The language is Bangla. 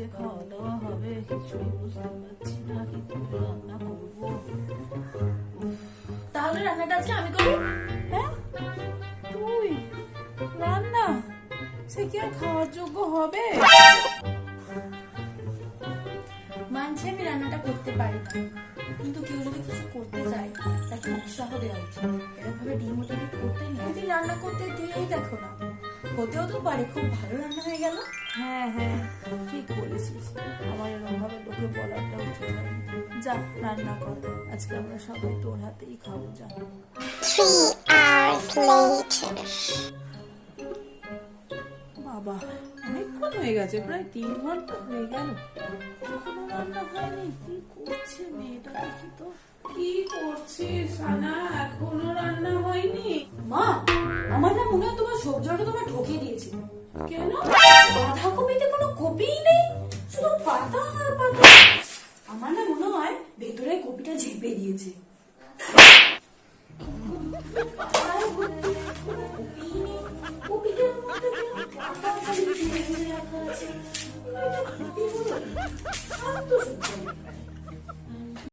যে খাওয়া দাওয়া হবে কিছুই বুঝতে পারছি না, কি করে রান্না করবো। তাহলে রান্নাটা আজকে আমি করি। হ্যাঁ, তুই রান্না? সে কি আর খাওয়ার যোগ্য হবে? মানছি আমি রান্নাটা করতে পারি না, কিন্তু কেউ যদি কিছু করতে চায় তাকে উৎসাহ দেওয়া উচিত। এরকম ভাবে ডিমোটিভেট করতে নেই। যদি রান্না করতে দিয়েই দেখো না, হতেও তো পারে খুব ভালো রান্না হয়ে গেল। হ্যাঁ হ্যাঁ, ঠিক বলেছিস। আমার এরকম ভাবে তোকে বলাটা উচিত হয়নি। যা রান্না কর, আজকে আমরা সবাই তোর হাতেই খাবো। যা। 3 hours later. বাবা, অনেকক্ষণ হয়ে গেছে, প্রায় 3 ঘন্টা হয়ে গেল, এখনো রান্না হয়নি। কি করছে মেয়েটা, দেখি তো। কি করছিস সানা? এখনো রান্না হয়নি? মা, আমার না মনে হয় তোমার সবজিটা তোমার ঠকিয়ে দিয়েছি। কেন? বাঁধাকপিতে কোনো কপিই নেই, শুধু পাতা আর পাতা। আমার না মনে হয় ভেতরে কপিটা ঝেপে দিয়েছে। পাতায় ভর্তি, কোনো কপিই নেই। কপিটার মধ্যে কেন পাতা খালি ঝুলে ঝুলে রাখা আছে? এটা কপি